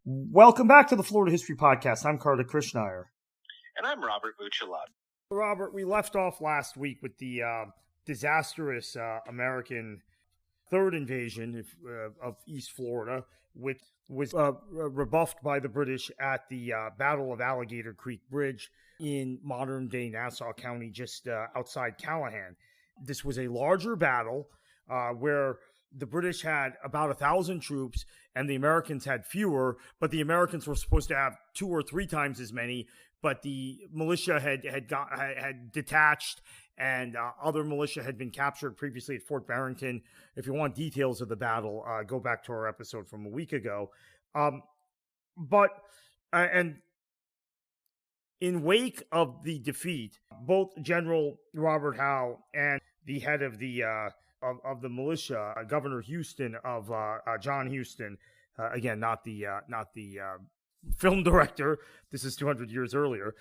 Welcome back to the Florida History Podcast. I'm Kartik Krishnaiyer. And I'm Robert Bucciolati. Robert, we left off last week with the disastrous American third invasion of East Florida, which was rebuffed by the British at the Battle of Alligator Creek Bridge in modern-day Nassau County, just outside Callahan. This was a larger battle where the British had about 1,000 troops and the Americans had fewer, but the Americans were supposed to have 2 or 3 times as many, but the militia had detached and other militia had been captured previously at Fort Barrington. If you want details of the battle, go back to our episode from a week ago. And in wake of the defeat, both General Robert Howe and the head of the militia, Governor Houston of John Houston, again, not the film director. This is 200 years earlier.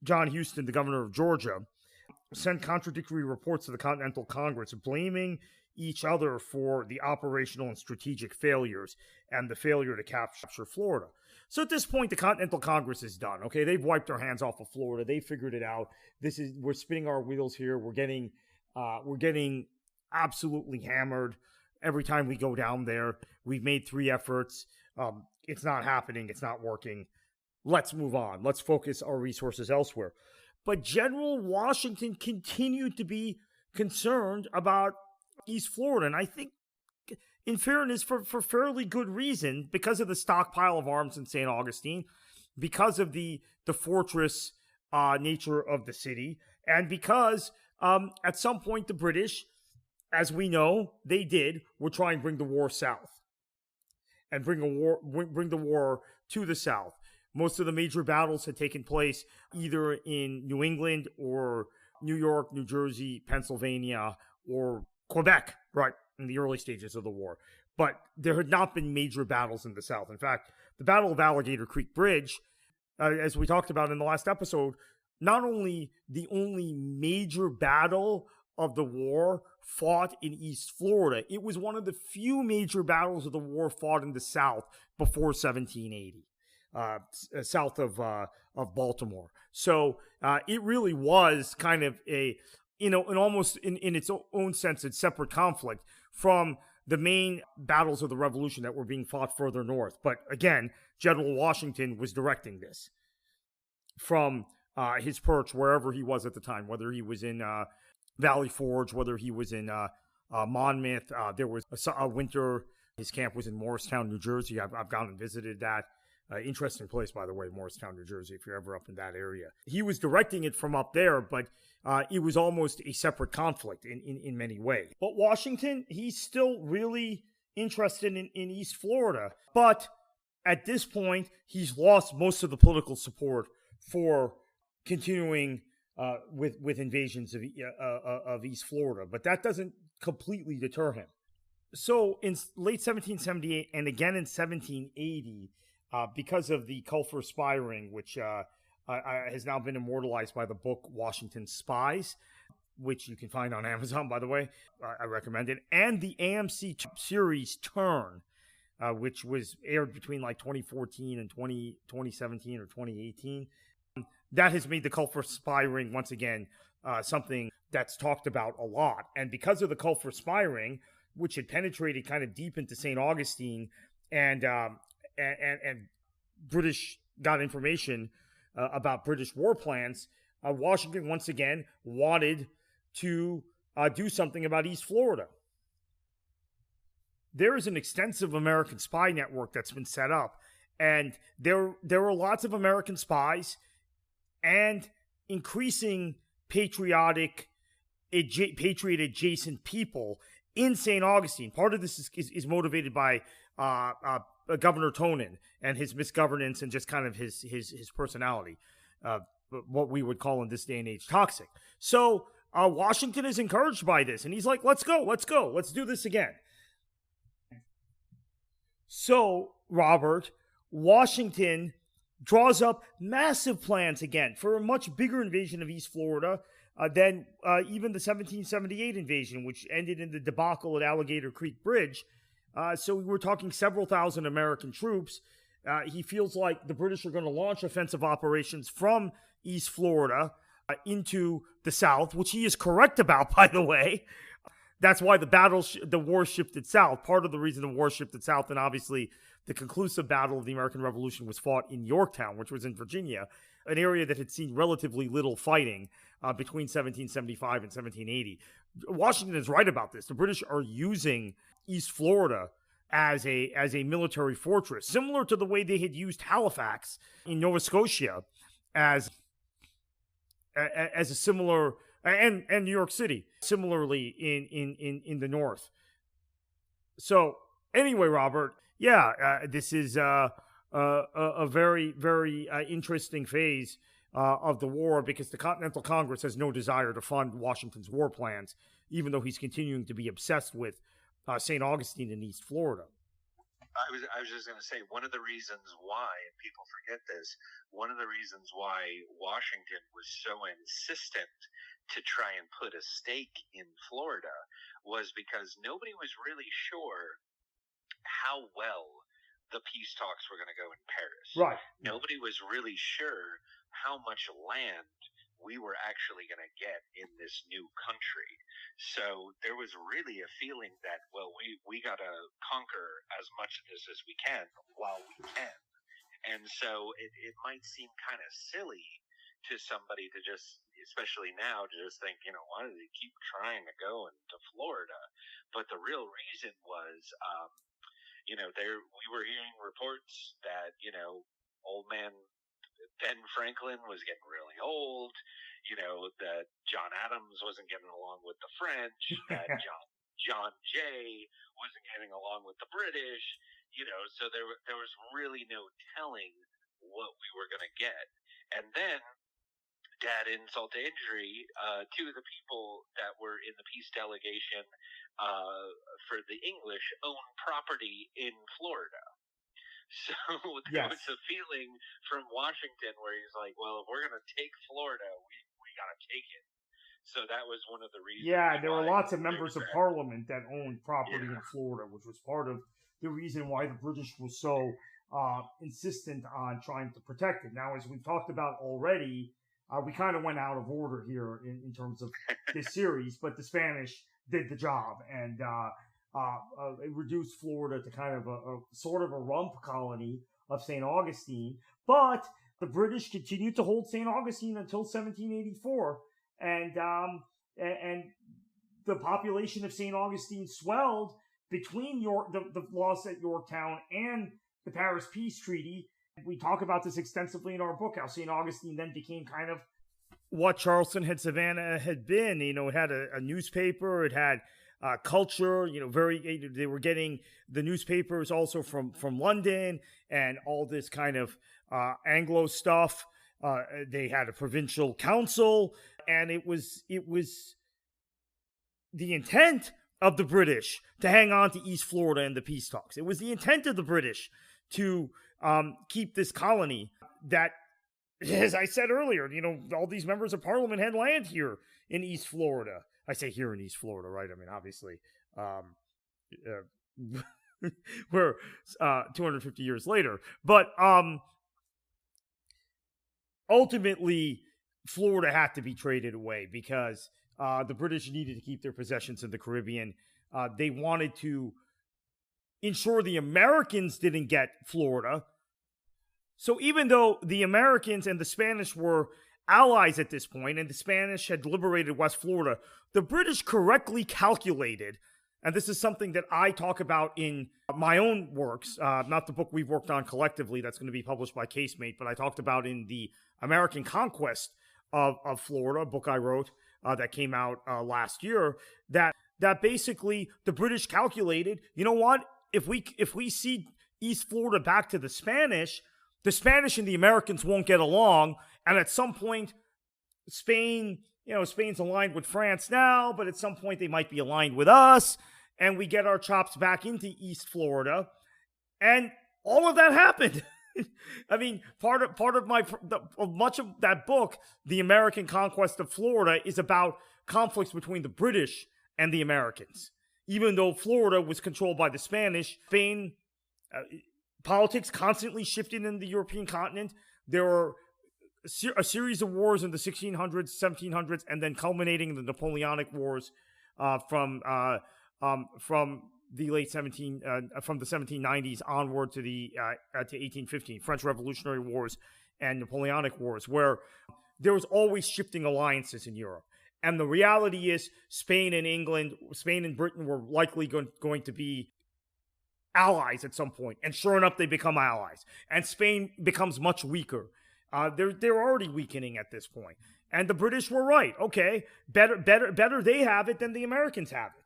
John Houston, the governor of Georgia, sent contradictory reports to the Continental Congress, blaming each other for the operational and strategic failures and the failure to capture Florida. So at this point, the Continental Congress is done. Okay, they've wiped their hands off of Florida. They figured it out. We're spinning our wheels here. We're getting absolutely hammered every time we go down there. We've made 3 efforts. It's not happening. It's not working. Let's move on. Let's focus our resources elsewhere. But General Washington continued to be concerned about East Florida. And I think, in fairness, for fairly good reason, because of the stockpile of arms in St. Augustine, because of the fortress nature of the city, and because at some point the British, as we know, were trying to bring the war south and bring the war to the south. Most of the major battles had taken place either in New England or New York, New Jersey, Pennsylvania, or Quebec, right, in the early stages of the war. But there had not been major battles in the south. In fact, the Battle of Alligator Creek Bridge, as we talked about in the last episode, not only the only major battle of the war fought in East Florida, it was one of the few major battles of the war fought in the South before 1780, south of Baltimore. So it really was kind of an almost in its own sense, it's separate conflict from the main battles of the Revolution that were being fought further north. But again, General Washington was directing this from his perch, wherever he was at the time, whether he was in Valley Forge, whether he was in Monmouth. There was a winter. His camp was in Morristown, New Jersey. I've gone and visited that. Interesting place, by the way, Morristown, New Jersey, if you're ever up in that area. He was directing it from up there, but it was almost a separate conflict in many ways. But Washington, he's still really interested in East Florida. But at this point, he's lost most of the political support for continuing with invasions of East Florida, but that doesn't completely deter him. So in late 1778 and again in 1780, because of the Culpher Spy Ring, which has now been immortalized by the book Washington Spies, which you can find on Amazon, by the way, I recommend it, and the AMC series Turn, which was aired between like 2014 and 2017 or 2018. That has made the Culpher Spy Ring, once again, something that's talked about a lot. And because of the Culpher Spy Ring, which had penetrated kind of deep into St. Augustine, and British got information about British war plans, Washington, once again, wanted to do something about East Florida. There is an extensive American spy network that's been set up, and there are lots of American spies and increasing patriot adjacent people in St. Augustine. Part of this is motivated by Governor Tonin and his misgovernance and just kind of his personality, what we would call in this day and age toxic. So Washington is encouraged by this, and he's like, let's go, let's do this again. So, Robert, Washington draws up massive plans again for a much bigger invasion of East Florida than even the 1778 invasion, which ended in the debacle at Alligator Creek Bridge. So we're talking several thousand American troops He feels like the British are going to launch offensive operations from East Florida into the South, which he is correct about, by the way. That's why the war shifted south. Part of the reason the war shifted south, and obviously the conclusive battle of the American Revolution was fought in Yorktown, which was in Virginia, an area that had seen relatively little fighting between 1775 and 1780. Washington is right about this. The British are using East Florida as a military fortress, similar to the way they had used Halifax in Nova Scotia as a similar, and New York City similarly in the north. So anyway, Robert, this is a very, very interesting phase of the war, because the Continental Congress has no desire to fund Washington's war plans, even though he's continuing to be obsessed with St. Augustine in East Florida. I was just going to say, one of the reasons why, and people forget this, one of the reasons why Washington was so insistent to try and put a stake in Florida was because nobody was really sure how well the peace talks were going to go in Paris. Right. Nobody was really sure how much land we were actually going to get in this new country. So there was really a feeling that, well, we got to conquer as much of this as we can while we can. And so it might seem kind of silly to somebody to just, especially now, to just think, why do they keep trying to go into Florida? But the real reason was, we were hearing reports that, old man Ben Franklin was getting really old, that John Adams wasn't getting along with the French, that John Jay wasn't getting along with the British, so there was really no telling what we were going to get. And then, to add insult to injury, two of the people that were in the peace delegation for the English owned property in Florida. So there was a feeling from Washington where he's like, well, if we're going to take Florida, we got to take it. So that was one of the reasons. Yeah, there were lots of members of parliament that owned property in Florida, which was part of the reason why the British were so insistent on trying to protect it. Now, as we've talked about already, we kind of went out of order here in terms of this series, but the Spanish did the job, and it reduced Florida to kind of a sort of a rump colony of St. Augustine. But the British continued to hold St. Augustine until 1784, and the population of St. Augustine swelled between the loss at Yorktown and the Paris Peace Treaty. We talk about this extensively in our book, how St. Augustine then became kind of what Charleston and Savannah had been. It had a newspaper, it had culture, they were getting the newspapers also from London and all this kind of Anglo stuff. They had a provincial council, and it was the intent of the British to hang on to East Florida in the peace talks. It was the intent of the British to keep this colony that, as I said earlier, all these members of parliament had land here in East Florida. I say here in East Florida, right? I mean, obviously, we're 250 years later. But ultimately, Florida had to be traded away because the British needed to keep their possessions in the Caribbean. They wanted to ensure the Americans didn't get Florida. So even though the Americans and the Spanish were allies at this point, and the Spanish had liberated West Florida, the British correctly calculated, and this is something that I talk about in my own works, not the book we've worked on collectively that's going to be published by Casemate, but I talked about in the American Conquest of Florida, a book I wrote that came out last year, that basically the British calculated, you know what, if we cede East Florida back to the Spanish and the Americans won't get along, and at some point, Spain's aligned with France now, but at some point they might be aligned with us, and we get our chops back into East Florida, and all of that happened. I mean, part of much of that book, The American Conquest of Florida, is about conflicts between the British and the Americans. Even though Florida was controlled by the Spanish, Spain politics constantly shifted in the European continent. There were a series of wars in the 1600s, 1700s, and then culminating in the Napoleonic Wars from the late 1790s onward to 1815, French Revolutionary Wars and Napoleonic Wars, where there was always shifting alliances in Europe. And the reality is Spain and Britain were likely going to be allies at some point. And sure enough, they become allies. And Spain becomes much weaker. They're already weakening at this point. And the British were right. Okay, better they have it than the Americans have it.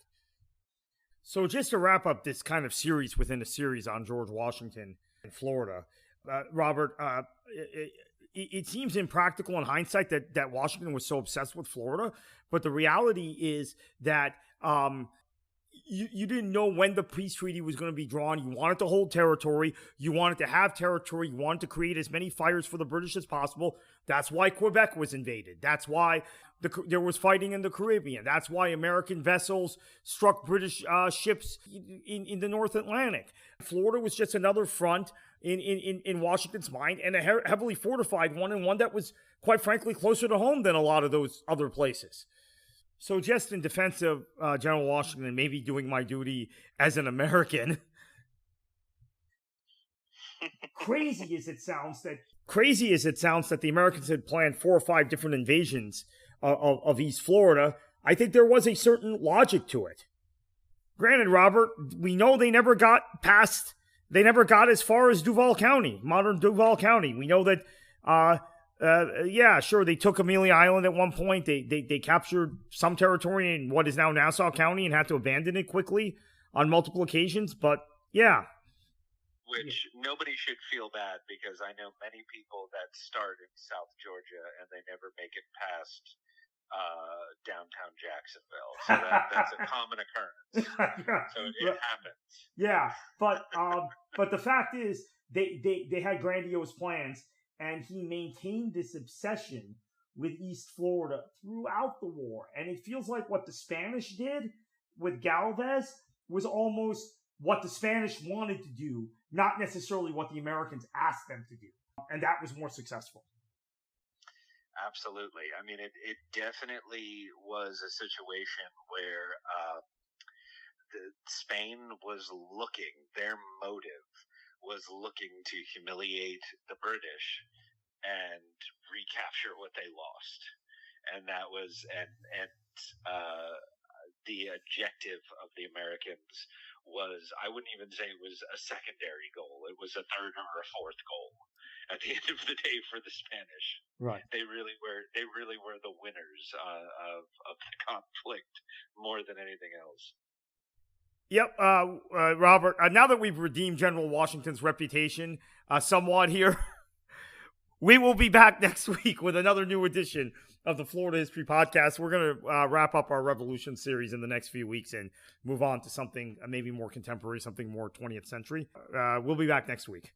So just to wrap up this kind of series within a series on George Washington and Florida, Robert, it seems impractical in hindsight that Washington was so obsessed with Florida, but the reality is that you didn't know when the peace treaty was going to be drawn. You wanted to hold territory. You wanted to have territory. You wanted to create as many fires for the British as possible. That's why Quebec was invaded. That's why there was fighting in the Caribbean. That's why American vessels struck British ships in the North Atlantic. Florida was just another front in Washington's mind, and a heavily fortified one, and one that was, quite frankly, closer to home than a lot of those other places. So just in defense of General Washington, maybe doing my duty as an American, crazy as it sounds that the Americans had planned 4 or 5 different invasions of East Florida, I think there was a certain logic to it. Granted, Robert, we know they never got as far as Duval County, modern Duval County. We know that they took Amelia Island at one point. They captured some territory in what is now Nassau County and had to abandon it quickly on multiple occasions. But yeah. Which nobody should feel bad, because I know many people that start in South Georgia and they never make it past downtown Jacksonville. So that's a common occurrence. So it happens. Yeah, but the fact is they had grandiose plans. And he maintained this obsession with East Florida throughout the war. And it feels like what the Spanish did with Galvez was almost what the Spanish wanted to do, not necessarily what the Americans asked them to do. And that was more successful. Absolutely. I mean, it definitely was a situation where Spain was looking, their motive was looking to humiliate the British and recapture what they lost. And that was, the objective of the Americans was, I wouldn't even say it was a secondary goal. It was a third or a fourth goal at the end of the day for the Spanish. Right. They really were the winners of the conflict more than anything else. Yep, Robert, now that we've redeemed General Washington's reputation somewhat here, we will be back next week with another new edition of the Florida History Podcast. We're going to wrap up our Revolution series in the next few weeks and move on to something maybe more contemporary, something more 20th century. We'll be back next week.